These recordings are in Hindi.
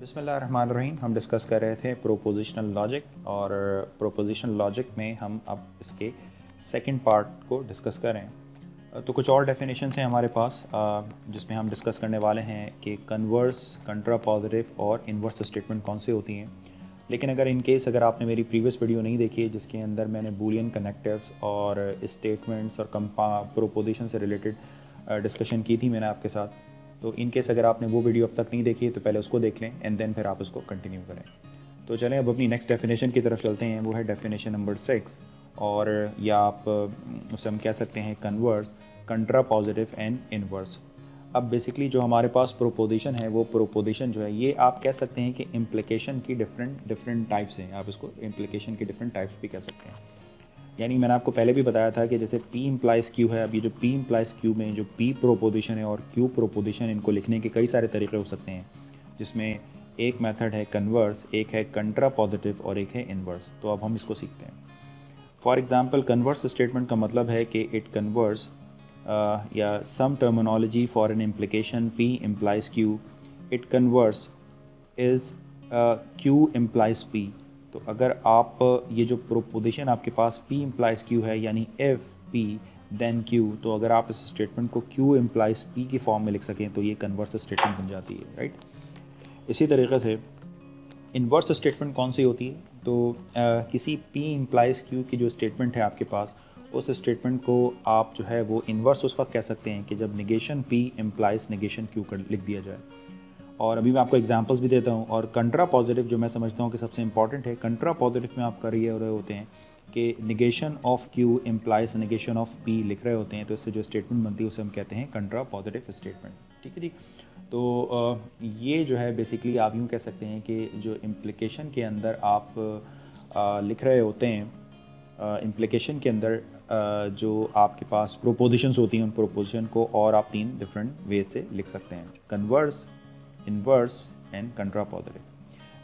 बिस्मिल्लाहिर्रहमानिर्रहीम। हम डिस्कस कर रहे थे प्रोपोजिशनल लॉजिक, और प्रोपोजिशनल लॉजिक में हम अब इसके सेकंड पार्ट को डिस्कस करें। तो कुछ और डेफिनेशंस हैं हमारे पास जिसमें हम डिस्कस करने वाले हैं कि कन्वर्स, कंट्रापोजिटिव और इन्वर्स स्टेटमेंट कौन से होती हैं। लेकिन अगर आपने मेरी प्रीवियस वीडियो नहीं देखी है जिसके अंदर मैंने बूलियन कनेक्टिव्स और स्टेटमेंट्स और प्रोपोजिशन से रिलेटेड डिस्कशन की थी मैंने आपके साथ, तो इन केस अगर आपने वो वीडियो अब तक नहीं देखी है तो पहले उसको देख लें एंड देन फिर आप उसको कंटिन्यू करें। तो चलें अब अपनी नेक्स्ट डेफिनेशन की तरफ चलते हैं। वो है डेफिनेशन नंबर 6, और या आप उसे हम कह सकते हैं कन्वर्स, कंट्रापोजिटिव एंड इनवर्स। अब बेसिकली जो हमारे पास प्रोपोजिशन है वो प्रोपोजिशन जो है ये आप कह सकते हैं कि इम्प्लिकेशन की डिफरेंट टाइप्स हैं। आप इसको इम्प्लिकेशन की डिफरेंट टाइप्स भी कह सकते हैं। यानी मैंने आपको पहले भी बताया था कि जैसे P इम्प्लाइज Q है, अब ये जो P इम्प्लाइज Q में जो P प्रोपोजिशन है और Q प्रोपोजिशन, इनको लिखने के कई सारे तरीके हो सकते हैं, जिसमें एक मेथड है कन्वर्स, एक है कंट्रापोजिटिव और एक है इन्वर्स। तो अब हम इसको सीखते हैं। फॉर एग्जांपल कन्वर्स स्टेटमेंट का मतलब है कि इट कन्वर्स या some terminology for an implication P implies Q, it converse is Q implies P। तो अगर आप ये जो प्रोपोजिशन आपके पास P इम्प्लाइज Q है, यानी इफ़ P देन Q, तो अगर आप इस स्टेटमेंट को Q इम्प्लाइज P की फॉर्म में लिख सकें तो ये कन्वर्स स्टेटमेंट बन जाती है, राइट। इसी तरीके से इन्वर्स स्टेटमेंट कौन सी होती है, तो किसी P इम्प्लाइज Q की जो स्टेटमेंट है आपके पास, उस स्टेटमेंट को आप जो है वो इन्वर्स उस वक्त कह सकते हैं कि जब negation P implies negation Q कर लिख दिया जाए। और अभी मैं आपको एग्जांपल्स भी देता हूँ। और कंट्रा पॉजिटिव जो मैं समझता हूँ कि सबसे इंपॉर्टेंट है, कंट्रा पॉजिटिव में आप कर रहे होते हैं कि negation of Q implies negation of P लिख रहे होते हैं, तो इससे जो स्टेटमेंट बनती है उसे हम कहते हैं कंट्रा पॉजिटिव स्टेटमेंट। ठीक है जी। तो ये जो है बेसिकली आप यूँ कह सकते हैं कि जो इम्प्लिकेशन के अंदर आप लिख रहे होते हैं, इम्प्लिकेशन के अंदर जो आपके पास प्रोपोजिशंस होती हैं, उन प्रोपोजिशन को और आप 3 डिफरेंट वे से लिख सकते हैं: converse, inverse and contrapositive.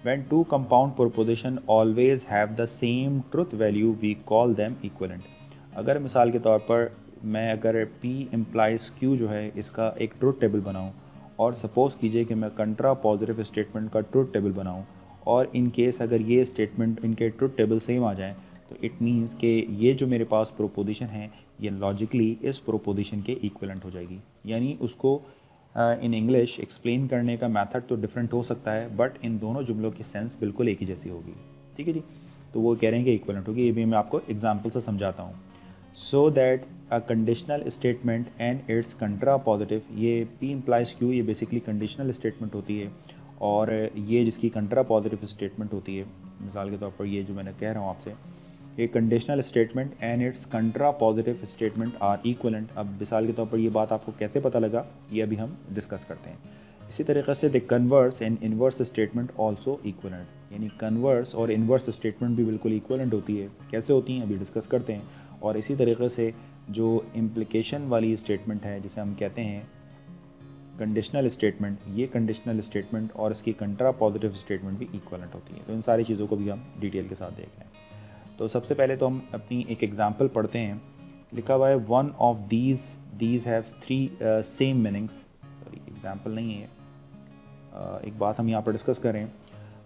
When two compound proposition always have the same truth value, we call them equivalent. अगर मिसाल के तौर पर मैं अगर P implies Q जो है इसका एक ट्रुथ टेबल बनाऊं, और सपोज़ कीजिए कि मैं कंट्रा पॉजिटिव स्टेटमेंट का ट्रुथ टेबल बनाऊं, और इन केस अगर ये स्टेटमेंट इनके ट्रुथ टेबल सेम आ जाएं, तो इट मीन्स कि ये जो मेरे पास प्रोपोजिशन है ये लॉजिकली इस प्रोपोजिशन के इक्विवेलेंट हो जाएगी। यानी उसको इन इंग्लिश एक्सप्लेन करने का मेथड तो डिफरेंट हो सकता है, बट इन दोनों जुमलों की सेंस बिल्कुल एक ही जैसी होगी। ठीक है जी। तो वो कह रहे हैं कि इक्विवेलेंट होगी। ये भी मैं आपको एग्जांपल से समझाता हूँ। So that a conditional statement and it's कंट्रा positive, ये P इम्प्लाइज Q ये बेसिकली कंडीशनल स्टेटमेंट होती है, और ये जिसकी कंट्रा पॉजिटिव स्टेटमेंट होती है, मिसाल के तौर पर ये जो मैंने कह रहा हूँ आपसे, ये conditional statement and it's contrapositive statement are equivalent. अब मिसाल के तौर पर ये बात आपको कैसे पता लगा, ये अभी हम डिस्कस करते हैं। इसी तरीके से the converse and inverse statement also equivalent, यानी कन्वर्स और इन्वर्स स्टेटमेंट भी बिल्कुल इक्वलेंट होती है। कैसे होती हैं अभी डिस्कस करते हैं। और इसी तरीके से जो इम्प्लिकेशन वाली स्टेटमेंट है जिसे हम कहते हैं कंडीशनल स्टेटमेंट, ये कंडीशनल स्टेटमेंट और इसकी कंट्रा पॉजिटिव स्टेटमेंट भी इक्वलेंट होती है। तो इन सारी चीज़ों को भी हम डिटेल के साथ देख रहे हैं। तो सबसे पहले तो हम अपनी एक एग्जांपल पढ़ते हैं। लिखा हुआ है one of these have 3 same meanings. Sorry, example नहीं है, एक बात हम यहाँ पर डिस्कस करें।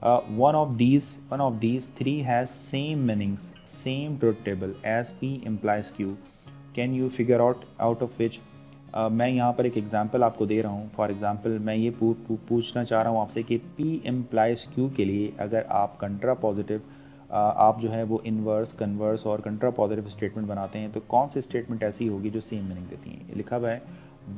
One of these 3 has same meanings, same truth table as P implies Q, can you figure out of which. मैं यहाँ पर एक एग्जांपल आपको दे रहा हूँ। फॉर एग्जांपल मैं ये पूछना चाह रहा हूँ आपसे कि P इम्प्लाइज Q के लिए अगर आप कंट्रा पॉजिटिव आप जो है वो इन्वर्स, कन्वर्स और कंट्रा पॉजिटिव स्टेटमेंट बनाते हैं, तो कौन सी स्टेटमेंट ऐसी होगी जो सेम मीनिंग देती है। लिखा हुआ है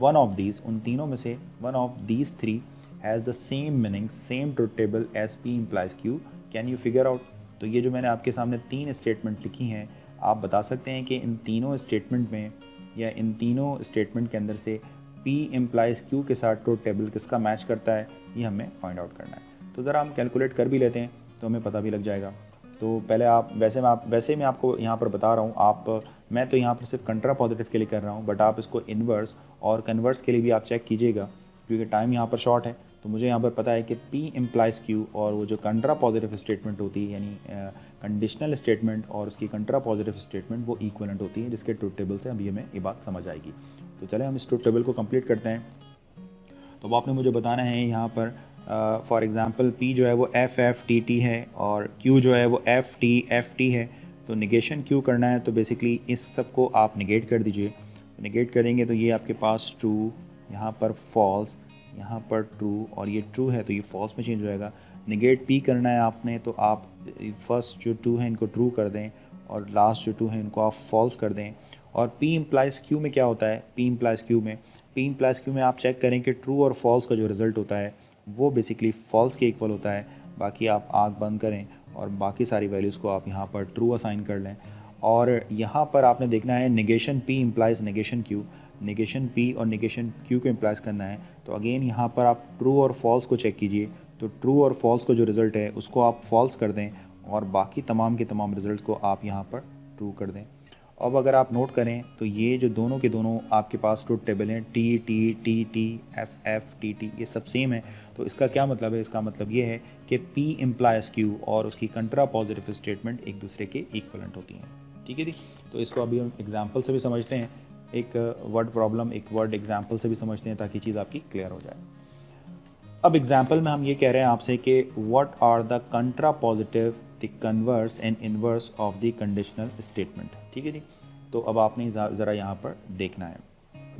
वन ऑफ दीज, उन तीनों में से one of these 3 has the same meaning, same truth table as P implies Q, can you figure out. तो ये जो मैंने आपके सामने 3 स्टेटमेंट लिखी हैं, आप बता सकते हैं कि इन तीनों स्टेटमेंट में या इन तीनों स्टेटमेंट के अंदर से P इम्प्लाइज Q के साथ ट्रुथ टेबल किसका मैच करता है, ये हमें फाइंड आउट करना है। तो ज़रा हम कैलकुलेट कर भी लेते हैं तो हमें पता भी लग जाएगा। तो पहले आप वैसे मैं आपको यहाँ पर बता रहा हूँ, मैं तो यहाँ पर सिर्फ कंट्रा पॉजिटिव के लिए कर रहा हूँ, बट आप इसको इन्वर्स और कन्वर्स के लिए भी आप चेक कीजिएगा, क्योंकि टाइम यहाँ पर शॉर्ट है। तो मुझे यहाँ पर पता है कि P इम्प्लाइज Q और वो जो कंट्रा पॉजिटिव स्टेटमेंट होती है, यानी कंडीशनल स्टेटमेंट और उसकी कंट्रा पॉजिटिव स्टेटमेंट, वो इक्वलेंट होती है, जिसके ट्रुथ टेबल से अभी हमें ये बात समझ आएगी। तो चले हम इस ट्रुथ टेबल को कंप्लीट करते हैं। तो वो आपने मुझे बताना है यहाँ पर फॉर एग्ज़ाम्पल P जो है वो FFTT है और Q जो है वो FTFT है। तो निगेशन Q करना है तो बेसिकली इस सब को आप निगेट कर दीजिए। निगेट करेंगे तो ये आपके पास ट्रू, यहाँ पर फॉल्स, यहाँ पर ट्रू, और ये ट्रू है तो ये फॉल्स में चेंज हो जाएगा। निगेट P करना है आपने तो आप फर्स्ट जो ट्रू है इनको ट्रू कर दें और लास्ट जो ट्रू है इनको आप फॉल्स कर दें। और P इम्प्लाइज Q में क्या होता है, P इम्प्लाइज Q में आप चेक करें कि ट्रू और फॉल्स का जो रिज़ल्ट होता है वो बेसिकली फॉल्स के इक्वल होता है। बाकी आप आँख बंद करें और बाकी सारी वैल्यूज़ को आप यहाँ पर ट्रू असाइन कर लें। और यहाँ पर आपने देखना है negation P implies negation Q, negation P और निगेशन Q को इम्प्लाइज करना है। तो अगेन यहाँ पर आप ट्रू और फॉल्स को चेक कीजिए, तो ट्रू और फॉल्स को जो रिज़ल्ट है उसको आप फॉल्स कर दें और बाकी तमाम के तमाम रिज़ल्ट को आप यहाँ पर ट्रू कर दें। अब अगर आप नोट करें तो ये जो दोनों के दोनों आपके पास ट्रुथ टेबल हैं, T T T T F F T T, ये सब सेम है। तो इसका क्या मतलब है, इसका मतलब ये है कि P इम्प्लाइज Q और उसकी कंट्रा पॉजिटिव स्टेटमेंट एक दूसरे के इक्वलेंट होती हैं। ठीक है जी। तो इसको अभी हम एग्जाम्पल से भी समझते हैं, एक वर्ड प्रॉब्लम, एक वर्ड एग्जाम्पल से भी समझते हैं ताकि चीज़ आपकी क्लियर हो जाए। अब एग्जाम्पल में हम ये कह रहे हैं आपसे कि what are the contrapositive, the converse and inverse of the conditional statement. ठीक है जी। तो अब आपने ज़रा यहाँ पर देखना है,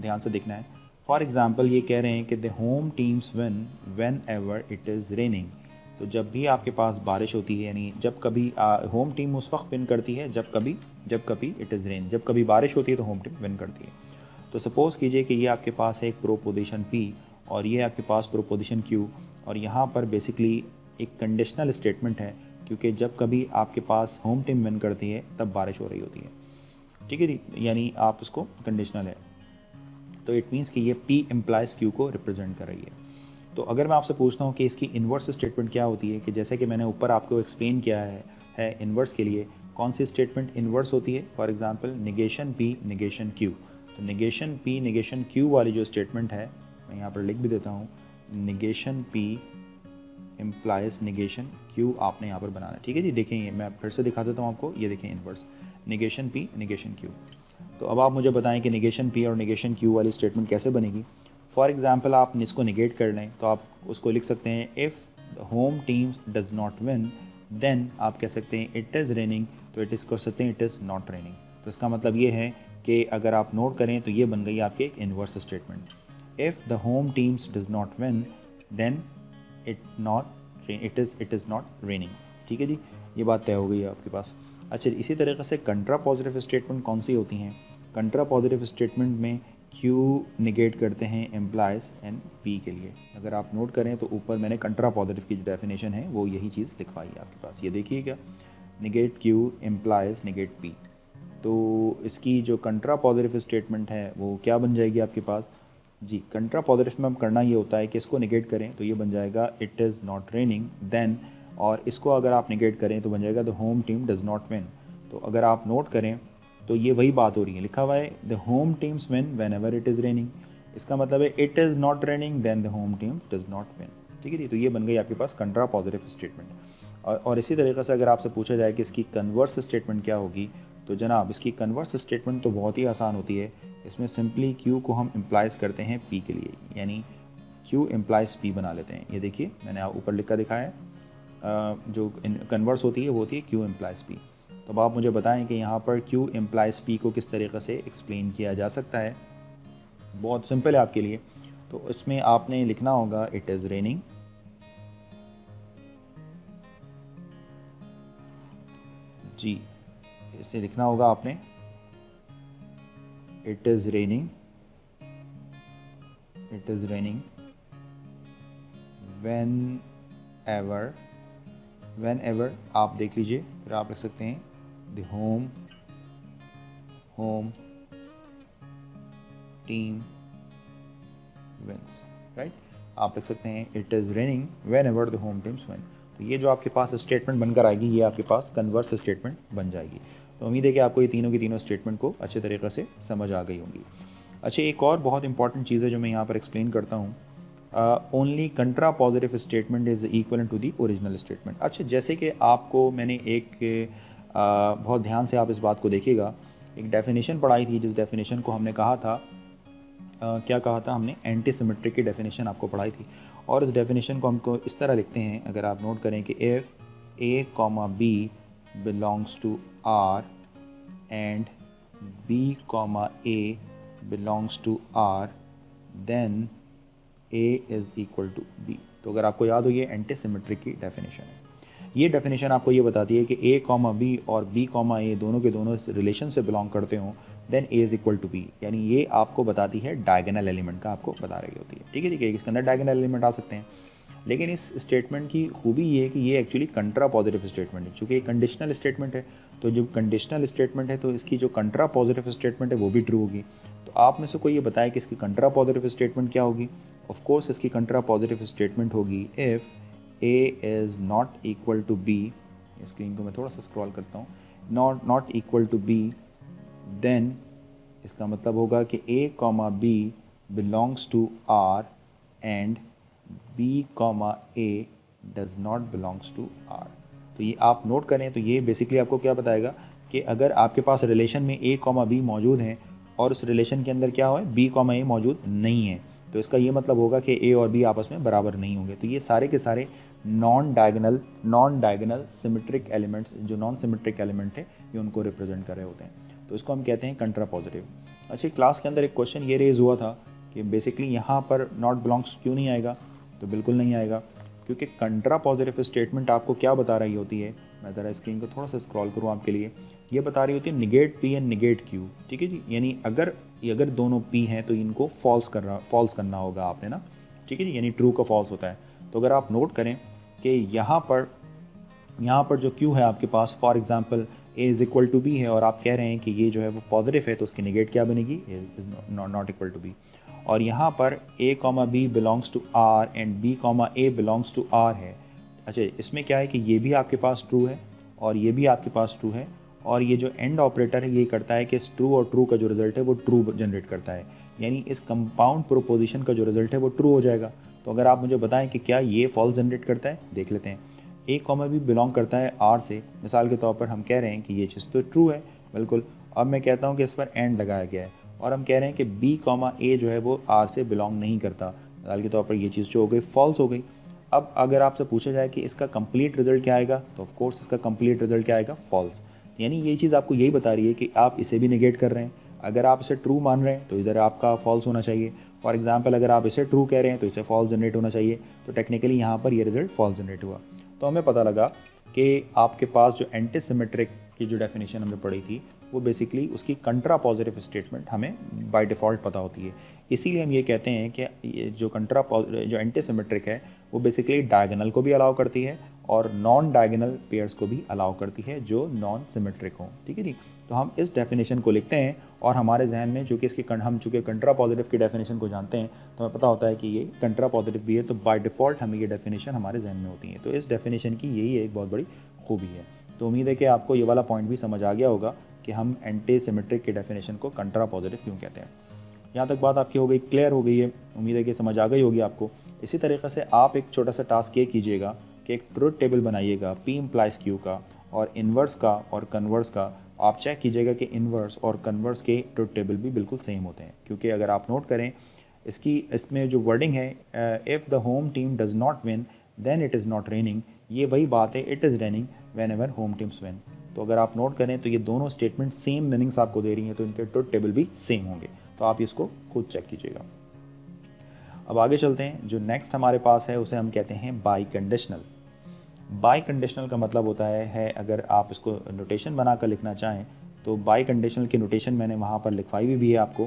ध्यान से देखना है। फॉर एग्ज़ाम्पल ये कह रहे हैं कि the home teams win whenever it is raining. तो जब भी आपके पास बारिश होती है, यानी जब कभी होम टीम उस वक्त विन करती है जब कभी इट इज़ रेन, जब कभी बारिश होती है तो होम टीम विन करती है। तो सपोज़ कीजिए कि ये आपके पास है एक प्रोपोजिशन P और ये आपके पास प्रोपोजिशन Q, और यहाँ पर बेसिकली एक कंडीशनल स्टेटमेंट है, क्योंकि जब कभी आपके पास होम टीम विन करती है तब बारिश हो रही होती है। ठीक है जी, यानी आप उसको कंडीशनल है, तो इट मीन्स कि ये P इम्प्लाइज Q को रिप्रेजेंट कर रही है। तो अगर मैं आपसे पूछता हूँ कि इसकी इन्वर्स स्टेटमेंट क्या होती है, कि जैसे कि मैंने ऊपर आपको एक्सप्लेन किया है इन्वर्स के लिए कौन सी स्टेटमेंट इन्वर्स होती है। For example negation P negation Q। तो निगेशन P निगेशन Q वाली जो स्टेटमेंट है, मैं यहाँ पर लिख भी देता हूँ, negation P implies negation Q आपने यहाँ पर बनाना है। ठीक है जी। देखें, ये मैं फिर से दिखा देता हूँ आपको, ये देखें inverse negation P negation Q। तो अब आप मुझे बताएं कि निगेशन P और निगेशन Q वाली स्टेटमेंट कैसे बनेगी। फॉर एग्जाम्पल आप इसको निगेट कर लें तो आप उसको लिख सकते हैं if the home teams does not win then आप कह सकते हैं इट इज़ रेनिंग, तो इट इज़ कर सकते हैं इट इज़ नॉट रेनिंग। तो इसका मतलब ये है कि अगर आप नोट करें तो ये बन गई आपकी एक inverse statement. If the home teams does not win then it is not raining. ठीक है जी, ये बात तय हो गई है आपके पास। अच्छा, इसी तरीके से कंट्रा पॉजिटिव स्टेटमेंट कौन सी होती हैं। कंट्रा पॉजिटिव स्टेटमेंट में Q निगेट करते हैं इम्प्लाइज एंड P के लिए। अगर आप नोट करें तो ऊपर मैंने कंट्रा पॉजिटिव की जो डेफिनेशन है वो यही चीज़ लिखवाई है आपके पास, ये देखिए क्या, negate Q implies negate P। तो इसकी जो कंट्रा पॉजिटिव स्टेटमेंट है वो क्या बन जाएगी आपके पास जी। कंट्रा पॉजिटिव में हम करना ये होता है कि इसको निगेट करें तो ये बन जाएगा it is not raining then, और इसको अगर आप निगेट करें तो बन जाएगा the home team does not win. तो अगर आप नोट करें तो ये वही बात हो रही है, लिखा हुआ है the home teams win whenever it is raining. इसका मतलब है it is not raining then the home team does not win. ठीक है जी। तो ये बन गई आपके पास कंट्रा पॉजिटिव स्टेटमेंट। और इसी तरीके से अगर आपसे पूछा जाए कि इसकी कन्वर्स स्टेटमेंट क्या होगी, तो जनाब इसकी कन्वर्स स्टेटमेंट तो बहुत ही आसान होती है। इसमें सिंपली Q को हम इम्प्लाइज करते हैं P के लिए, यानी Q इम्प्लाइज P बना लेते हैं। ये देखिए मैंने आप ऊपर लिख कर दिखाया है, जो कन्वर्स होती है वो होती है Q इम्प्लाइज P। तो अब आप मुझे बताएं कि यहाँ पर Q इम्प्लाइज P को किस तरीके से एक्सप्लेन किया जा सकता है। बहुत सिंपल है आपके लिए। तो इसमें आपने लिखना होगा इट इज़ रेनिंग, जी इसे लिखना होगा आपने it is raining, it is raining whenever आप देख लीजिए, फिर आप लिख सकते हैं the home team wins, right. आप लिख सकते हैं it is raining whenever the home teams win. तो ये जो आपके पास स्टेटमेंट बनकर आएगी ये आपके पास कन्वर्स स्टेटमेंट बन जाएगी। तो उम्मीद है कि आपको ये तीनों की तीनों स्टेटमेंट को अच्छे तरीके से समझ आ गई होंगी। अच्छा, एक और बहुत इंपॉर्टेंट चीज़ है जो मैं यहाँ पर एक्सप्लेन करता हूँ, only contrapositive statement is equal to the original statement. अच्छा, जैसे कि आपको मैंने बहुत ध्यान से आप इस बात को देखिएगा, एक डेफिनेशन पढ़ाई थी जिस डेफिनेशन को हमने कहा था क्या कहा था हमने, एंटी सिमेट्रिक की डेफिनेशन आपको पढ़ाई थी। और इस डेफिनेशन को हमको इस तरह लिखते हैं, अगर आप नोट करें कि if a, b belongs to R and b, a belongs to R, then a is equal to b। तो अगर आपको याद हो ये एंटी सिमेट्रिक की डेफिनेशन है। ये डेफिनेशन आपको ये बताती है कि a, b और b, a दोनों के दोनों इस रिलेशन से बिलोंग करते हों, then a is equal to b। यानी ये आपको बताती है डायगोनल एलिमेंट का आपको बता रही होती है। ठीक है, इसके अंदर डायगोनल एलिमेंट आ सकते हैं। लेकिन इस स्टेटमेंट की खूबी ये है कि ये एक्चुअली कंट्रा पॉजिटिव स्टेटमेंट है। चूँकि कंडीशनल स्टेटमेंट है, तो जब कंडीशनल स्टेटमेंट है तो इसकी जो कंट्रा पॉजिटिव स्टेटमेंट है वो भी ट्रू होगी। तो आप में से कोई ये बताए कि इसकी कंट्रा पॉजिटिव स्टेटमेंट क्या होगी? ऑफ कोर्स इसकी कंट्रा पॉजिटिव स्टेटमेंट होगी if a is not equal to b। Screen को मैं थोड़ा सा स्क्रॉल करता हूँ। Not equal to b, then इसका मतलब होगा कि a, b belongs to r and b, a does not belongs to r। तो ये आप नोट करें तो ये बेसिकली आपको क्या बताएगा कि अगर आपके पास रिलेशन में a, b मौजूद हैं और उस रिलेशन के अंदर क्या है b, a मौजूद नहीं है, तो इसका ये मतलब होगा कि a और b आपस में बराबर नहीं होंगे। तो ये सारे के सारे नॉन डायगोनल सिमेट्रिक एलिमेंट्स, जो नॉन सिमेट्रिक एलिमेंट है, ये उनको रिप्रेजेंट कर रहे होते हैं। तो इसको हम कहते हैं कंट्रा पॉजिटिव। अच्छा, क्लास के अंदर एक क्वेश्चन ये रेज हुआ था कि बेसिकली यहाँ पर नॉट बिलोंग्स क्यों नहीं आएगा? तो बिल्कुल नहीं आएगा, क्योंकि कंट्रा पॉजिटिव स्टेटमेंट आपको क्या बता रही होती है? मैं ज़रा स्क्रीन को थोड़ा सा स्क्रॉल करूँ आपके लिए। ये बता रही होती है negate p and negate q। ठीक है जी, यानी अगर दोनों p हैं तो इनको फॉल्स करना होगा आपने ना। ठीक है जी, यानी ट्रू का फॉल्स होता है। तो अगर आप नोट करें कि यहाँ पर जो q है आपके पास, for example a is equal to b है और आप कह रहे हैं कि ये जो है वो पॉजिटिव है, तो उसकी निगेट क्या बनेगी? Is not equal to b। और यहाँ पर a, b belongs to r and b, a belongs to r है। अच्छा, इसमें क्या है कि ये भी आपके पास ट्रू है और ये भी आपके पास ट्रू है, और ये जो एंड ऑपरेटर है ये करता है कि इस ट्रू और ट्रू का जो रिजल्ट है वो ट्रू जनरेट करता है, यानी इस कंपाउंड प्रोपोजिशन का जो रिजल्ट है वो ट्रू हो जाएगा। तो अगर आप मुझे बताएं कि क्या ये फॉल्स जनरेट करता है, देख लेते हैं। a, b बिलोंग करता है r से, मिसाल के तौर पर हम कह रहे हैं कि ये चीज़ तो ट्रू है बिल्कुल। अब मैं कहता हूँ कि इस पर एंड लगाया गया है और हम कह रहे हैं कि b, a जो है वो r से बिलोंग नहीं करता, मिसाल के तौर पर ये चीज़ जो हो गई फॉल्स हो गई। अब अगर आपसे पूछा जाए कि इसका कंप्लीट रिजल्ट क्या आएगा, तो ऑफ कोर्स इसका कंप्लीट रिजल्ट क्या आएगा? फॉल्स। यानी ये चीज़ आपको यही बता रही है कि आप इसे भी निगेट कर रहे हैं। अगर आप इसे ट्रू मान रहे हैं तो इधर आपका फॉल्स होना चाहिए। फॉर एग्जांपल अगर आप इसे ट्रू कह रहे हैं तो इसे फॉल्स जनरेट होना चाहिए। तो टेक्निकली यहाँ पर ये रिजल्ट फॉल्स जनरेट हुआ। तो हमें पता लगा कि आपके पास जो एंटी सिमेट्रिक की जो डेफिनेशन हमने पढ़ी थी वो बेसिकली उसकी कंट्रा पॉजिटिव स्टेटमेंट हमें बाय डिफ़ॉल्ट पता होती है। इसीलिए हम ये कहते हैं कि ये जो एंटी सिमेट्रिक है वो बेसिकली डायगोनल को भी अलाउ करती है और नॉन डायगोनल पेयर्स को भी अलाउ करती है जो नॉन सिमेट्रिक हों। ठीक है जी, तो हम इस डेफिनेशन को लिखते हैं और हमारे जहन में चूँकि हम चूँकि कंट्रा पॉजिटिव की डेफिनेशन को जानते हैं तो हमें पता होता है कि ये कंट्रा पॉजिटिव भी है, तो बाय डिफ़ॉल्ट हमें ये डेफिनेशन हमारे जहन में होती है। तो इस डेफिनेशन की यही एक बहुत बड़ी खूबी है। तो उम्मीद है कि आपको ये वाला पॉइंट भी समझ आ गया होगा कि हम एंटी सिमेट्रिक की डेफिनेशन को कंट्रा पॉजिटिव क्यों कहते हैं। यहाँ तक बात आपकी हो गई, क्लियर हो गई है, उम्मीद है कि समझ आ गई होगी आपको। इसी तरीके से आप एक छोटा सा टास्क ये कीजिएगा कि एक ट्रुथ टेबल बनाइएगा P इम्प्लाइज Q का और इन्वर्स का और कन्वर्स का। आप चेक कीजिएगा कि इन्वर्स और कन्वर्स के ट्रुथ टेबल भी बिल्कुल सेम होते हैं, क्योंकि अगर आप नोट करें इसमें जो वर्डिंग है if the home team does not win then it is not raining, ये वही बात है it is raining whenever home teams win. तो अगर आप नोट करें तो ये दोनों स्टेटमेंट सेम मीनिंग्स आपको दे रही हैं, तो इनके ट्रुथ टेबल भी सेम होंगे। तो आप इसको खुद चेक कीजिएगा। अब आगे चलते हैं। जो नेक्स्ट हमारे पास है उसे हम कहते हैं बाई कंडीशनल। बाई कंडीशनल का मतलब होता है अगर आप इसको नोटेशन बनाकर लिखना चाहें तो बाई कंडीशनल की नोटेशन मैंने वहाँ पर लिखवाई भी है आपको।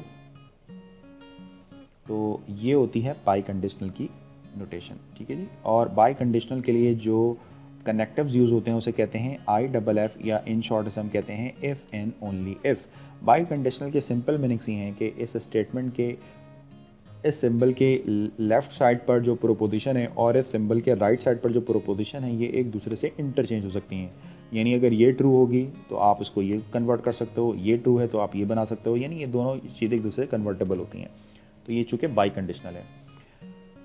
तो ये होती है बाई कंडीशनल की नोटेशन। ठीक है जी, और बाई कंडीशनल के लिए जो कनेक्टिव्स यूज़ होते हैं उसे कहते हैं IFF, या इन शॉर्ट से हम कहते हैं if and only if. By conditional के सिंपल मीनिंग्स ये हैं कि इस स्टेटमेंट के इस सिंबल के लेफ़्ट साइड पर जो प्रोपोजिशन है और इस सिंबल के राइट साइड पर जो प्रोपोजिशन है ये एक दूसरे से इंटरचेंज हो सकती हैं। यानी अगर ये ट्रू होगी तो आप इसको ये कन्वर्ट कर सकते हो, ये ट्रू है तो आप ये बना सकते हो, यानी ये दोनों चीज़ें एक दूसरे से कन्वर्टेबल होती हैं। तो ये चूँकि बाई कंडीशनल है।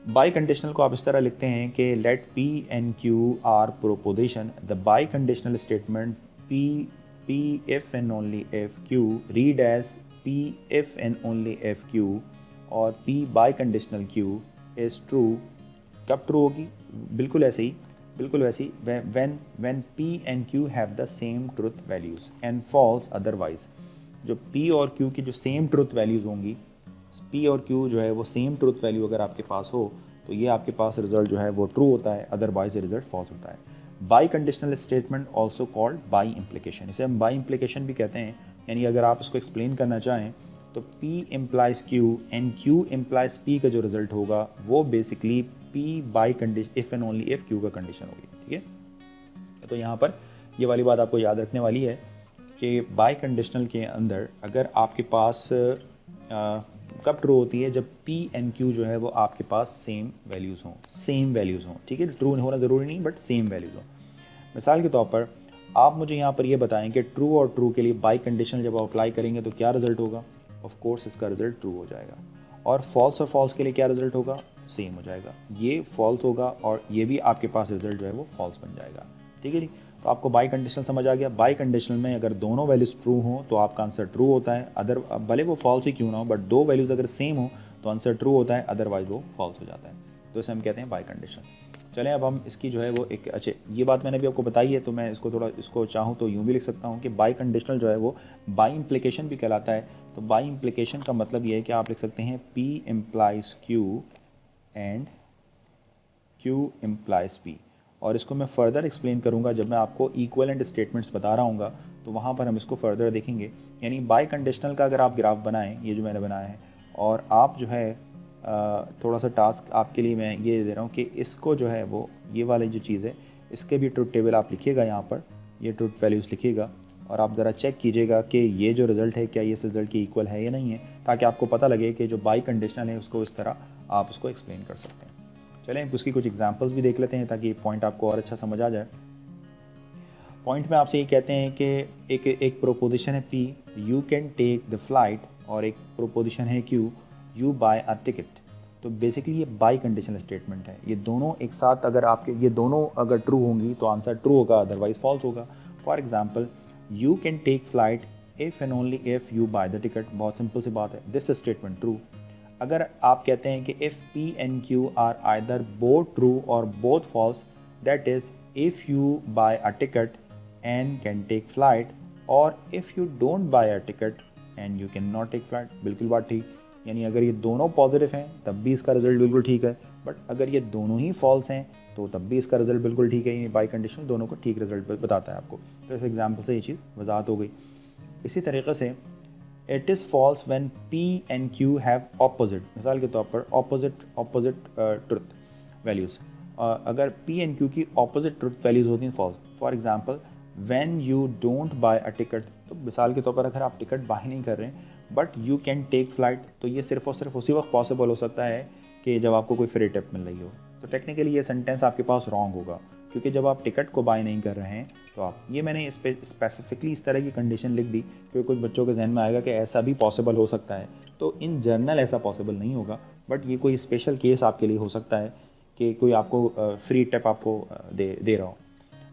बाई कंडीशनल को आप इस तरह लिखते हैं कि let P and Q are proposition, the biconditional statement P if and only if Q read as P if and only if Q और P biconditional Q is true कब ट्रू होगी? बिल्कुल ऐसे ही, बिल्कुल वैसे ही, when P and Q have the same truth values and false otherwise. जो P और Q की जो सेम ट्रुथ वैल्यूज़ होंगी, P और Q जो है वो सेम ट्रुथ वैल्यू अगर आपके पास हो तो ये आपके पास रिजल्ट जो है वो ट्रू होता है, अदरवाइज रिजल्ट फॉल्स होता है। Biconditional statement also called by implication, इसे हम बाई इम्प्लीकेशन भी कहते हैं। यानी अगर आप इसको एक्सप्लेन करना चाहें तो P implies Q and Q implies P का जो रिजल्ट होगा वो basically P by condition if and only if Q का कंडीशन होगी, ठीक है। तो यहाँ पर ये वाली बात आपको याद रखने वाली है कि बाई कंडीशनल के अंदर अगर आपके पास कब ट्रू होती है? जब P एंड Q जो है वो आपके पास सेम वैल्यूज़ हों, ठीक है। ट्रू होना ज़रूरी नहीं बट सेम वैल्यूज़ हों। मिसाल के तौर पर आप मुझे यहाँ पर ये बताएं कि ट्रू और ट्रू के लिए बाई कंडीशनल जब आप अप्लाई करेंगे तो क्या रिजल्ट होगा? ऑफ कोर्स इसका रिजल्ट ट्रू हो जाएगा। और फॉल्स के लिए क्या रिजल्ट होगा? सेम हो जाएगा। ये फॉल्स होगा और ये भी आपके पास रिजल्ट जो है वो फॉल्स बन जाएगा, ठीक है जी। तो आपको बाई कंडीशनल समझ आ गया। बाई कंडीशनल में अगर दोनों वैल्यूज़ ट्रू हों तो आपका आंसर ट्रू होता है, अदर भले वो फॉल्स ही क्यों ना हो, बट दो वैल्यूज़ अगर सेम हो तो आंसर ट्रू होता है, अदरवाइज वो फॉल्स हो जाता है। तो इसे हम कहते हैं बाई कंडीशनल। चलें अब हम इसकी जो है वो एक अच्छे, ये बात मैंने भी आपको बताई है तो मैं इसको थोड़ा इसको चाहूँ तो यूँ भी लिख सकता हूँ कि बाई कंडीशनल जो है वो बाई इम्प्लीकेशन भी कहलाता है। तो बाई इम्प्लीकेशन का मतलब ये है कि आप लिख सकते हैं P implies Q and Q implies P। और इसको मैं फ़र्दर एक्सप्लेन करूँगा जब मैं आपको इक्वलेंट स्टेटमेंट्स बता रहा हूँगा, तो वहाँ पर हम इसको फ़र्दर देखेंगे। यानी बाई कंडीशनल का अगर आप ग्राफ बनाएं, ये जो मैंने बनाया है, और आप जो है थोड़ा सा टास्क आपके लिए मैं ये दे रहा हूँ कि इसको जो है वो ये वाली जो चीज़ है इसके भी ट्रुथ टेबल आप लिखिएगा, यहाँ पर ये ट्रुथ वैल्यूज़ लिखिएगा और आप ज़रा चेक कीजिएगा कि ये जो रिज़ल्ट है क्या ये इस रिज़ल्ट के इक्वल है या नहीं है, ताकि आपको पता लगे कि जो बाई कंडीशनल है उसको इस तरह आप उसको एक्सप्लेन कर सकते हैं। चलें उसकी कुछ एग्जांपल्स भी देख लेते हैं ताकि पॉइंट आपको और अच्छा समझ आ जाए। पॉइंट में आपसे ये कहते हैं कि एक प्रोपोजिशन है P, you can take the flight, और एक प्रोपोजिशन है Q, you buy a ticket. तो बेसिकली ये बाई कंडीशनल स्टेटमेंट है। ये दोनों एक साथ अगर आपके ये दोनों अगर ट्रू होंगी तो आंसर ट्रू होगा, अदरवाइज फॉल्स होगा। For example, you can take flight if and only if you buy the ticket. बहुत सिंपल सी बात है, दिस स्टेटमेंट ट्रू। अगर आप कहते हैं कि if P and Q are either both true और both false, that is if you buy a ticket and can take flight, और if you don't buy a ticket and you can not take flight. बिल्कुल बात ठीक। यानी अगर ये दोनों पॉजिटिव हैं तब भी इसका रिजल्ट बिल्कुल ठीक है, बट अगर ये दोनों ही फॉल्स हैं तो तब भी इसका रिजल्ट बिल्कुल ठीक है। ये बाई कंडीशन दोनों को ठीक रिजल्ट बताता है आपको। तो इस एग्जाम्पल से ये चीज़ वजाहत हो गई। इसी तरीके से it is false when P and Q have opposite, मिसाल के तौर पर ऑपोजिट ट्रुथ वैल्यूज़। अगर P एंड Q की ऑपोजिट ट्रुथ वैल्यूज़ होती हैं false. For example, when you don't buy a ticket, तो मिसाल के तौर पर अगर आप टिकट बाय नहीं कर रहे हैं but you can take flight, तो ये सिर्फ और सिर्फ उसी वक्त पॉसिबल हो सकता है कि जब आपको कोई फ्री टिप मिल रही हो। तो टेक्निकली ये सेंटेंस आपके पास रॉन्ग होगा, क्योंकि जब आप टिकट को बाय नहीं कर रहे हैं तो आप, ये मैंने इस पर स्पेसिफिकली इस तरह की कंडीशन लिख दी क्योंकि कुछ बच्चों के जहन में आएगा कि ऐसा भी पॉसिबल हो सकता है। तो इन जनरल ऐसा पॉसिबल नहीं होगा, बट ये कोई स्पेशल केस आपके लिए हो सकता है कि कोई आपको फ्री टिप आपको दे रहा हो।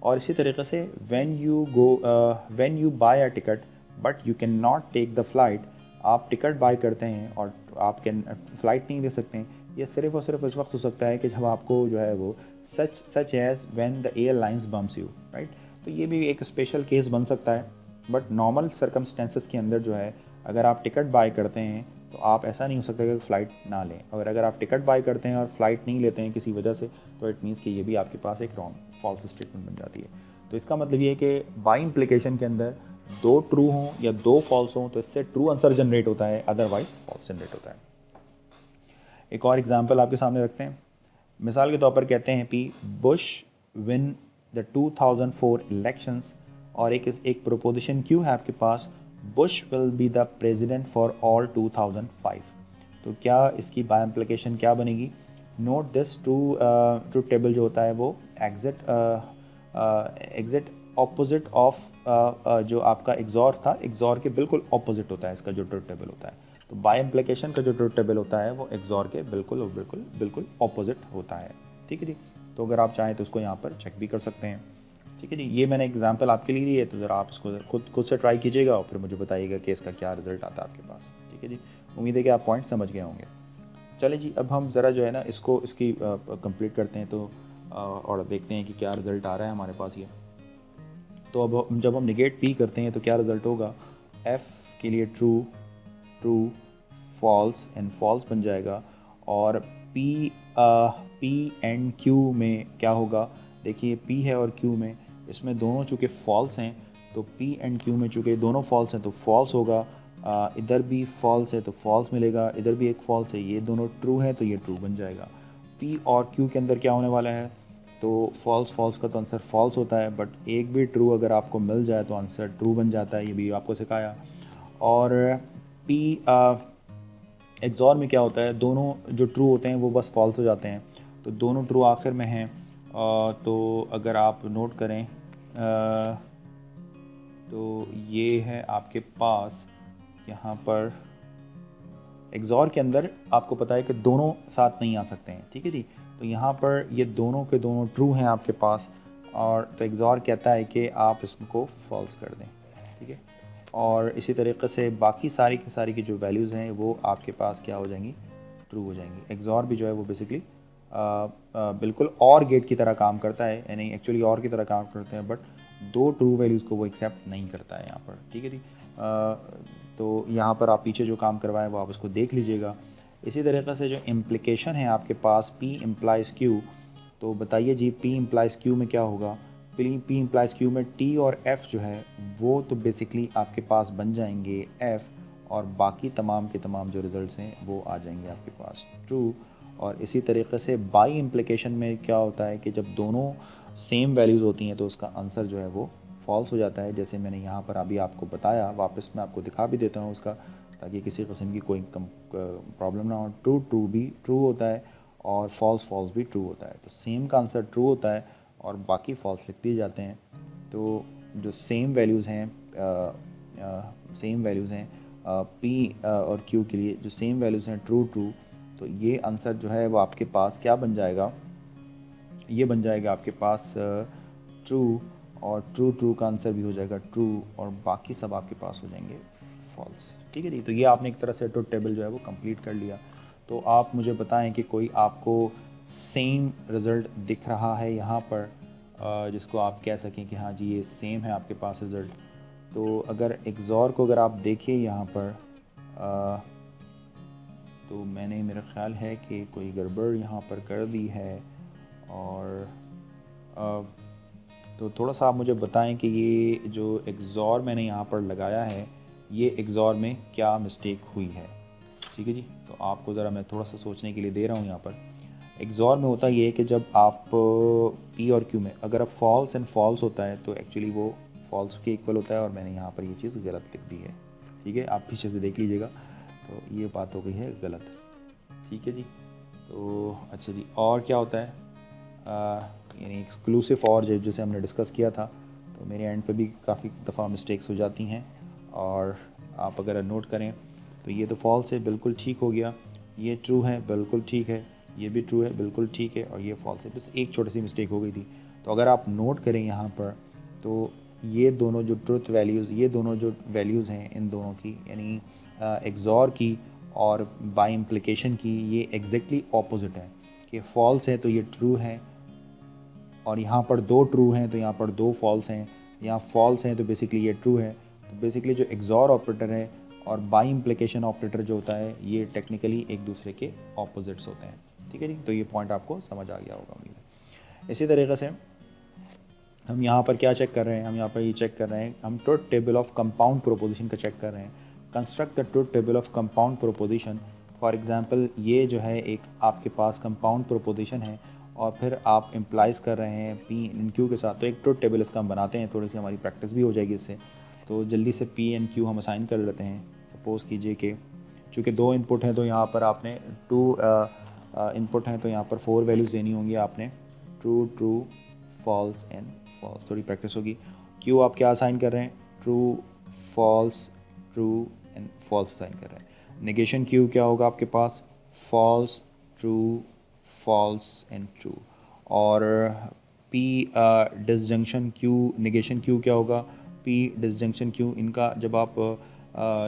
और इसी तरीके से when you buy a ticket but you can not take the flight, आप टिकट बाय करते हैं और आप कैन फ्लाइट नहीं ले सकते हैं। ये सिर्फ और सिर्फ इस वक्त हो सकता है कि जब आपको जो है वो such as when the airlines bumps you, right. तो ये भी एक स्पेशल केस बन सकता है, बट नॉर्मल सर्कमस्टेंसेस के अंदर जो है अगर आप टिकट बाय करते हैं तो आप ऐसा नहीं हो सकता कि फ़्लाइट ना लें। और अगर आप टिकट बाय करते हैं और फ्लाइट नहीं लेते हैं किसी वजह से, तो इट मीन्स कि ये भी आपके पास एक रॉन्ग फॉल्स स्टेटमेंट बन जाती है। तो इसका मतलब ये है कि बाई इम्प्लीकेशन के अंदर दो ट्रू हों या दो फॉल्स हों तो इससे ट्रू आंसर जनरेट होता है, अदरवाइज फॉल्स जनरेट होता है। एक और एग्जांपल आपके सामने रखते हैं। मिसाल के तौर पर कहते हैं P, Bush win the 2004 elections, और एक प्रोपोजिशन Q है आपके पास, Bush will be the president for all 2005। तो क्या इसकी बाय इम्प्लीकेशन क्या बनेगी? नोट दिस, ट्रू टेबल जो होता है वो एग्जिट ऑपोजिट ऑफ जो आपका एग्जॉर था, एग्जॉर के बिल्कुल ऑपोजिट होता है इसका जो ट्रुथ टेबल होता है। तो बाय इम्प्लीकेशन का जो ट्रुथ टेबल होता है वो एग्जॉर के बिल्कुल और बिल्कुल ऑपोजिट होता है, ठीक है जी। तो अगर आप चाहें तो उसको यहाँ पर चेक भी कर सकते हैं, ठीक है जी। ये मैंने एग्जांपल आपके लिए ली है, तो ज़रा आप इसको खुद से ट्राई कीजिएगा और फिर मुझे बताइएगा कि इसका क्या रिजल्ट आता है आपके पास, ठीक है जी। उम्मीद है कि आप पॉइंट समझ गए होंगे। चले जी, अब हम ज़रा जो है ना इसको इसकी कंप्लीट करते हैं तो और देखते हैं कि क्या रिज़ल्ट आ रहा है हमारे पास ये। तो अब जब हम निगेट पी करते हैं तो क्या रिज़ल्ट होगा, एफ़ के लिए true true false and false बन जाएगा। और पी एंड क्यू में क्या होगा, देखिए पी है और क्यू में, इसमें दोनों चूँकि फॉल्स हैं तो पी एंड क्यू में चूँकि दोनों फॉल्स हैं तो फॉल्स होगा। इधर भी फॉल्स है तो फॉल्स मिलेगा, इधर भी एक फॉल्स है, ये दोनों ट्रू है तो ये ट्रू बन जाएगा। पी और क्यू के अंदर क्या होने वाला है, तो फॉल्स फॉल्स का तो आंसर फॉल्स होता है, बट एक भी ट्रू अगर आपको मिल जाए तो आंसर ट्रू बन जाता है, ये भी आपको सिखाया। और पी एक्सॉर में क्या होता है, दोनों जो ट्रू होते हैं वो बस फॉल्स हो जाते हैं, तो दोनों ट्रू आखिर में हैं। तो अगर आप नोट करें तो ये है आपके पास यहाँ पर एक्सॉर के अंदर आपको पता है कि दोनों साथ नहीं आ सकते हैं, ठीक है जी। तो यहाँ पर ये दोनों के दोनों ट्रू हैं आपके पास, और तो एक्सॉर कहता है कि आप इसको फॉल्स कर दें, ठीक है। और इसी तरीके से बाकी सारी की सारी की जो वैल्यूज़ हैं वो आपके पास क्या हो जाएंगी, ट्रू हो जाएंगी। एक्सॉर भी जो है वो बेसिकली बिल्कुल और गेट की तरह काम करता है, यानी एक्चुअली और की तरह काम करते हैं, बट दो ट्रू वैल्यूज़ को वो एक्सेप्ट नहीं करता है यहाँ पर, ठीक है जी। तो यहाँ पर आप पीछे जो काम करवाएं वो आप उसको देख लीजिएगा। इसी तरीके से जो इम्प्लिकेशन है आपके पास P इम्प्लाइज़ Q, तो बताइए जी P इम्प्लाइज़ Q में क्या होगा। P इम्प्लाइज़ Q में T और F जो है वो तो बेसिकली आपके पास बन जाएंगे F, और बाकी तमाम के तमाम जो रिज़ल्ट्स हैं वो आ जाएंगे आपके पास ट्रू। और इसी तरीके से बाई इम्प्लिकेशन में क्या होता है कि जब दोनों सेम वैल्यूज़ होती हैं तो उसका आंसर जो है वो फॉल्स हो जाता है, जैसे मैंने यहाँ पर अभी आपको बताया, वापस मैं आपको दिखा भी देता हूँ उसका, ताकि किसी किस्म की कोई प्रॉब्लम ना हो। ट्रू ट्रू भी ट्रू होता है और फॉल्स फॉल्स भी ट्रू होता है, तो सेम का आंसर ट्रू होता है और बाकी फॉल्स लिख दिए जाते हैं। तो जो सेम वैल्यूज़ हैं पी और क्यू के लिए जो सेम वैल्यूज़ हैं ट्रू ट्रू, तो ये आंसर जो है वो आपके पास क्या बन जाएगा, ये बन जाएगा आपके पास ट्रू, और ट्रू ट्रू का आंसर भी हो जाएगा ट्रू, और बाकी सब आपके पास हो जाएंगे फॉल्स, ठीक है जी। तो ये आपने एक तरह से ट्रुथ टेबल जो है वो कंप्लीट कर लिया। तो आप मुझे बताएं कि कोई आपको सेम रिज़ल्ट दिख रहा है यहाँ पर, जिसको आप कह सकें कि हाँ जी ये सेम है आपके पास रिज़ल्ट। तो अगर एक्सॉर को अगर आप देखिए यहाँ पर तो मैंने, मेरा ख़्याल है कि कोई गड़बड़ यहाँ पर कर दी है, और तो थोड़ा सा आप मुझे बताएं कि ये जो एक्सॉर मैंने यहाँ पर लगाया है ये एक्सॉर में क्या मिस्टेक हुई है, ठीक है जी। तो आपको ज़रा मैं थोड़ा सा सोचने के लिए दे रहा हूँ। यहाँ पर एक्सॉर में होता ये है कि जब आप पी और क्यू में अगर अब फॉल्स एंड फॉल्स होता है तो एक्चुअली वो फॉल्स के इक्वल होता है, और मैंने यहाँ पर ये चीज़ गलत लिख दी है, ठीक है। आप पीछे से देख लीजिएगा, तो ये बात हो गई है गलत, ठीक है जी। तो अच्छा जी, और क्या होता है, यानी एक्सक्लूसिव और जैसे हमने डिस्कस किया था, तो मेरे एंड पे भी काफ़ी दफ़ा मिस्टेक्स हो जाती हैं, और आप अगर नोट करें तो ये तो फॉल्स है, बिल्कुल ठीक हो गया, ये ट्रू है, बिल्कुल ठीक है, ये भी ट्रू है, बिल्कुल ठीक है, और ये फॉल्स है, बस एक छोटी सी मिस्टेक हो गई थी। तो अगर आप नोट करें यहाँ पर तो ये दोनों जो ट्रुथ वैल्यूज़, ये दोनों जो वैल्यूज़ हैं इन दोनों की, यानी एक्सॉर की और बाय इम्प्लिकेशन की, ये एग्जैक्टली ऑपोजिट है कि फॉल्स है तो ये ट्रू है, और यहाँ पर दो ट्रू हैं तो यहाँ पर दो फॉल्स हैं, यहाँ फॉल्स हैं तो बेसिकली ये ट्रू है। तो बेसिकली जो एक्सॉर ऑपरेटर है और बाई इम्प्लिकेशन ऑपरेटर जो होता है ये टेक्निकली एक दूसरे के ऑपोजिट्स होते हैं, ठीक है जी। तो ये पॉइंट आपको समझ आ गया होगा उम्मीद है। इसी तरीके से हम यहाँ पर क्या चेक कर रहे हैं, हम यहाँ पर ये चेक कर रहे हैं, हम truth table of compound proposition का चेक कर रहे हैं। Construct the truth table of compound proposition. For example ये जो है एक आपके पास कंपाउंड प्रोपोजिशन है, और फिर आप इम्प्लाइज़ कर रहे हैं पी एंड क्यू के साथ, तो एक ट्रुथ टेबल इसका हम बनाते हैं, थोड़ी सी हमारी प्रैक्टिस भी हो जाएगी इससे। तो जल्दी से पी एंड क्यू हम असाइन कर लेते हैं। सपोज़ कीजिए कि चूँकि दो इनपुट हैं तो यहाँ पर आपने टू इनपुट हैं तो यहाँ पर 4 वैल्यूज़ देनी होंगी आपने, true true false and false. थोड़ी प्रैक्टिस होगी। क्यू आप क्या असाइन कर रहे हैं, true false true and false assign कर रहे हैं। नेगेशन क्यू क्या होगा आपके पास, false true false and true. और P disjunction Q negation Q क्या होगा, पी डिसजंक्शन क्यू। इनका जब आप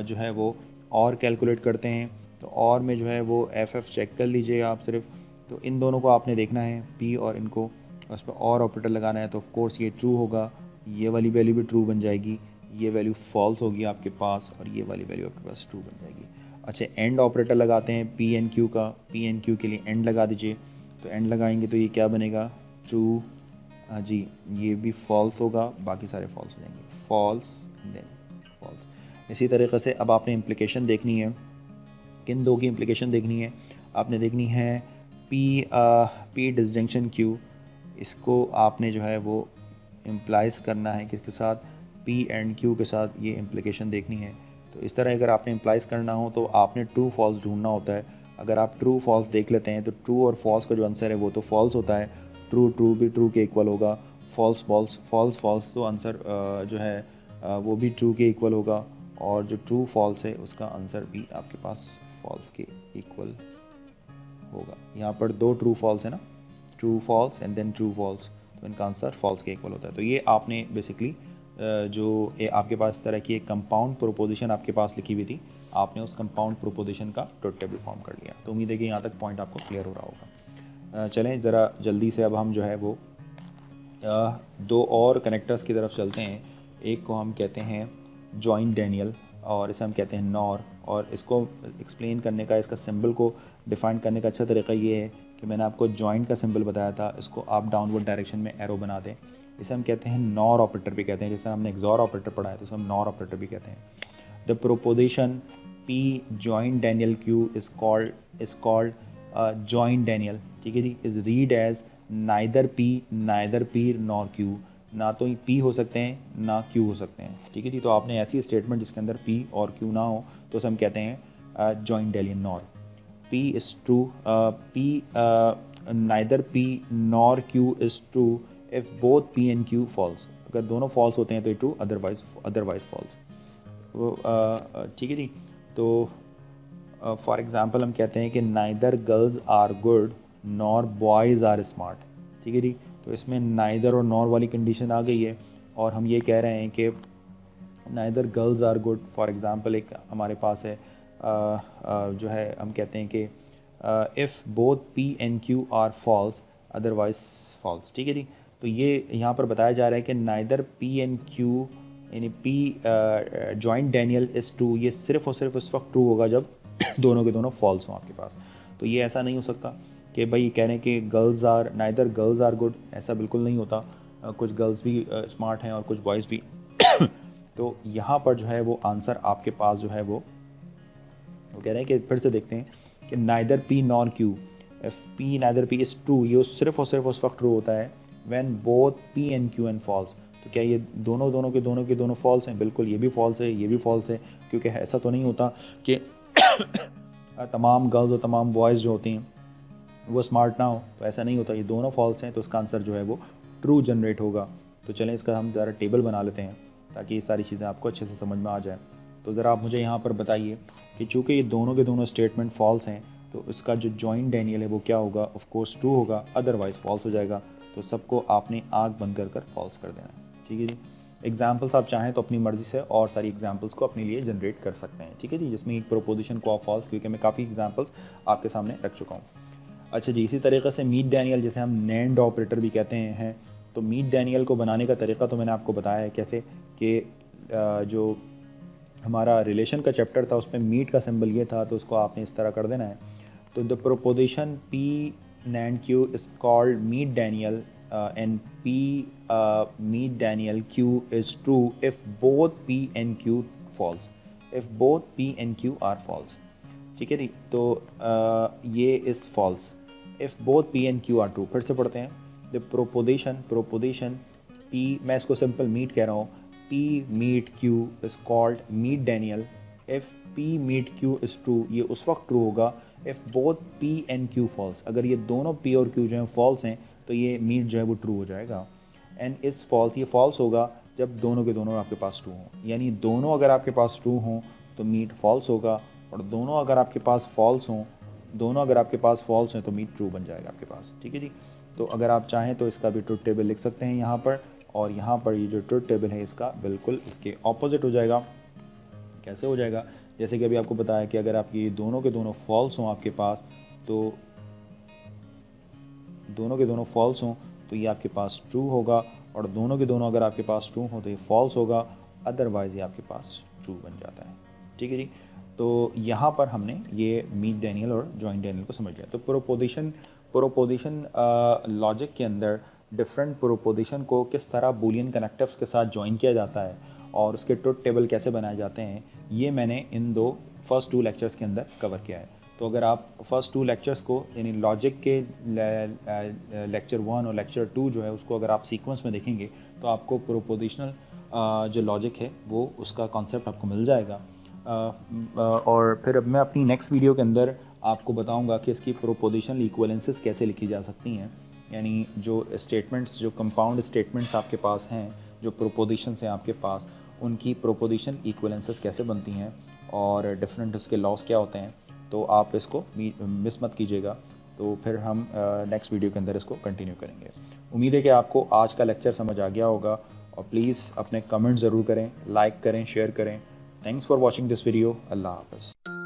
जो है वो और कैलकुलेट करते हैं तो और में जो है वो एफ चेक कर लीजिए आप सिर्फ। तो इन दोनों को आपने देखना है पी और इनको, उस पर और ऑपरेटर लगाना है। तो ऑफ कोर्स ये ट्रू होगा, ये वाली वैल्यू भी ट्रू बन जाएगी, ये वैल्यू फॉल्स होगी आपके पास, और ये वाली वैल्यू आपके पास ट्रू बन जाएगी। अच्छा, एंड ऑपरेटर लगाते हैं पी एन क्यू का। पी एन क्यू के लिए एंड लगा दीजिए। तो एंड लगाएंगे तो ये क्या बनेगा, ट्रू। हाँ जी, ये भी फॉल्स होगा, बाकी सारे फॉल्स हो जाएंगे, फॉल्स देन फॉल्स। इसी तरीके से अब आपने इम्प्लिकेशन देखनी है, किन दो की इम्प्लिकेशन देखनी है, आपने देखनी है पी डिसजंक्शन क्यू, इसको आपने जो है वो इम्प्लाइज करना है किसके साथ, पी एंड क्यू के साथ, ये इम्प्लिकेशन देखनी है। तो इस तरह अगर आपने इम्प्लाइज करना हो तो आपने ट्रू फॉल्स ढूंढना होता है। अगर आप ट्रू फॉल्स देख लेते हैं तो ट्रू और फॉल्स का जो आंसर है वो तो फॉल्स होता है, ट्रू ट्रू भी ट्रू के इक्वल होगा, फॉल्स फॉल्स फॉल्स फॉल्स तो आंसर जो है वो भी ट्रू के इक्वल होगा, और जो ट्रू फॉल्स है उसका आंसर भी आपके पास फॉल्स के इक्वल होगा। यहाँ पर दो ट्रू फॉल्स है ना, true false and then true false, तो इनका आंसर फॉल्स के इक्वल होता है। तो ये आपने बेसिकली जो आपके पास इस तरह की एक कंपाउंड प्रोपोजिशन आपके पास लिखी हुई थी, आपने उस कंपाउंड प्रोपोजिशन का ट्रुथ टेबल फॉर्म कर लिया। तो उम्मीद है कि यहाँ तक पॉइंट आपको क्लियर हो रहा होगा। चलें ज़रा जल्दी से अब हम जो है वो दो और कनेक्टर्स की तरफ चलते हैं। एक को हम कहते हैं जॉइंट डैनियल और इसे हम कहते हैं नॉर। और इसको एक्सप्लेन करने का, इसका सिंबल को डिफ़ाइन करने का अच्छा तरीका ये है कि मैंने आपको जॉइंट का सिंबल बताया था, इसको आप डाउनवर्ड डायरेक्शन में एरो बना दें। इसे हम कहते हैं नॉर ऑपरेटर भी कहते हैं, जैसे हमने एक्सॉर ऑपरेटर पढ़ा है तो इसे हम नॉर ऑपरेटर भी कहते हैं। The proposition P joint denial Q is called joint denial, ठीक है जी, is read as neither P nor Q. ना तो पी हो सकते हैं ना क्यू हो सकते हैं, ठीक है जी। तो आपने ऐसी स्टेटमेंट जिसके अंदर पी और क्यू ना हो तो उसे हम कहते हैं joint denial nor. P is true, P neither P nor Q is true if both P and Q false. अगर दोनों फॉल्स होते हैं तो ये ट्रू, अदरवाइज फॉल्स। वो ठीक है जी। तो फॉर एग्ज़ाम्पल हम कहते हैं कि neither girls are good nor boys are smart, ठीक है जी। तो इसमें नाइदर और नॉर वाली कंडीशन आ गई है, और हम ये कह रहे हैं कि neither girls are good. For example एक हमारे पास है जो है, हम कहते हैं कि if both P and Q are false otherwise false, ठीक है जी। तो ये यहाँ पर बताया जा रहा है कि नाइदर पी एंड क्यू यानी P joint Daniel is true, ये सिर्फ़ और सिर्फ उस वक्त ट्रू होगा जब दोनों के दोनों फॉल्स हों आपके पास। तो ये ऐसा नहीं हो सकता कि भाई कह रहे हैं कि नाइदर गर्ल्स आर गुड, ऐसा बिल्कुल नहीं होता। कुछ गर्ल्स भी स्मार्ट हैं और कुछ बॉयज़ भी। तो यहाँ पर जो है वो आंसर आपके पास जो है वो कह रहे हैं कि फिर से देखते हैं कि neither P nor Q, if P neither P is true, ये सिर्फ और सिर्फ उस वक्त ट्रू होता है when both P and Q and false. तो क्या ये दोनों के दोनों फॉल्स हैं? बिल्कुल, ये भी फॉल्स है, ये भी फॉल्स है, क्योंकि ऐसा तो नहीं होता कि तमाम गर्ल्स और तमाम बॉयज़ जो होती हैं वो स्मार्ट ना हो, तो ऐसा नहीं होता। ये दोनों फॉल्स हैं, तो इसका आंसर जो है वो ट्रू जनरेट होगा। तो चलें इसका हम ज़रा टेबल बना लेते हैं ताकि ये सारी चीज़ें आपको अच्छे से समझ में आ जाए। तो ज़रा आप मुझे यहाँ पर बताइए कि चूँकि ये दोनों के दोनों स्टेटमेंट फॉल्स हैं तो इसका जो जॉइंट डैनियल है वो क्या होगा? ऑफ कोर्स ट्रू होगा, अदरवाइज़ फॉल्स हो जाएगा। तो सबको आपने आँख बंद कर फॉल्स कर देना है, ठीक है जी। एग्जाम्पल्स आप चाहें तो अपनी मर्ज़ी से और सारी एग्जाम्पल्स को अपने लिए जनरेट कर सकते हैं, ठीक है जी, जिसमें एक प्रोपोजिशन को आप फॉल्स, क्योंकि मैं काफ़ी एग्जाम्पल्स आपके सामने रख चुका हूँ। अच्छा जी, इसी तरीके से मीट डैनियल, जैसे हम नैंड ऑपरेटर भी कहते हैं, तो मीट डैनियल को बनाने का तरीका तो मैंने आपको बताया है कैसे, कि जो हमारा रिलेशन का चैप्टर था उसमें मीट का सिंबल ये था, तो उसको आपने इस तरह कर देना है। तो the proposition P NAND Q is called meet denial and P meet denial Q is true if both P and Q false, if both P and Q are false, ठीक है जी। तो ये is false if both P and Q are true. फिर से पढ़ते हैं। द प्रोपोजिशन पी, मैं इसको सिंपल मीट कह रहा हूँ, P meet Q is called meet denial if P meet Q is true, ये उस वक्त ट्रू होगा if both P and Q false, अगर ये दोनों पी और क्यू जो हैं फॉल्स हैं तो ये मीट जो है वो ट्रू हो जाएगा। एंड इज़ फॉल्स, ये फॉल्स होगा जब दोनों के दोनों आपके पास ट्रू हों, यानी दोनों अगर आपके पास ट्रू हों तो मीट फॉल्स होगा, और दोनों अगर आपके पास फॉल्स हैं तो मीट ट्रू बन जाएगा आपके पास, ठीक है जी। तो अगर आप चाहें तो इसका भी ट्रुथ टेबल लिख सकते हैं यहाँ पर, और यहाँ पर ये जो ट्रुथ टेबल है इसका बिल्कुल इसके ऑपोजिट हो जाएगा। कैसे हो जाएगा? जैसे कि अभी आपको बताया कि अगर आपकी दोनों के दोनों फॉल्स हों आपके पास, तो दोनों के दोनों फॉल्स हों तो ये आपके पास ट्रू होगा, और दोनों के दोनों अगर आपके पास ट्रू हो तो ये फॉल्स होगा, अदरवाइज़ ये आपके पास ट्रू बन जाता है। ठीक है जी। तो यहाँ पर हमने ये मीट डैनियल और जॉइन डैनियल को समझ लिया। तो प्रोपोजिशन लॉजिक के अंदर डिफरेंट प्रोपोजिशन को किस तरह बूलियन कनेक्टिव्स के साथ ज्वाइन किया जाता है और उसके ट्रुथ टेबल कैसे बनाए जाते हैं, ये मैंने इन फर्स्ट 2 लेक्चर्स के अंदर कवर किया है। तो अगर आप फर्स्ट 2 लेक्चर्स को यानी लॉजिक के लेक्चर 1 और लेक्चर 2 जो है उसको अगर आप सीक्वेंस में देखेंगे तो आपको प्रोपोजिशनल जो लॉजिक है वो उसका कॉन्सेप्ट आपको मिल जाएगा। और फिर अब मैं अपनी नेक्स्ट वीडियो के अंदर आपको बताऊंगा कि इसकी प्रोपोजिशनल इक्वलेंसेस कैसे लिखी जा सकती हैं, यानी जो स्टेटमेंट्स, जो कंपाउंड स्टेटमेंट्स आपके पास हैं, जो प्रोपोजिशंस हैं आपके पास, उनकी प्रोपोजिशन इक्वलेंसेस कैसे बनती हैं और डिफरेंट उसके लॉस क्या होते हैं। तो आप इसको मिस मत कीजिएगा। तो फिर हम नेक्स्ट वीडियो के अंदर इसको कंटिन्यू करेंगे। उम्मीद है कि आपको आज का लेक्चर समझ आ गया होगा, और प्लीज़ अपने कमेंट ज़रूर करें, लाइक करें, शेयर करें। Thanks for watching this video. अल्लाह हाफ़िज़।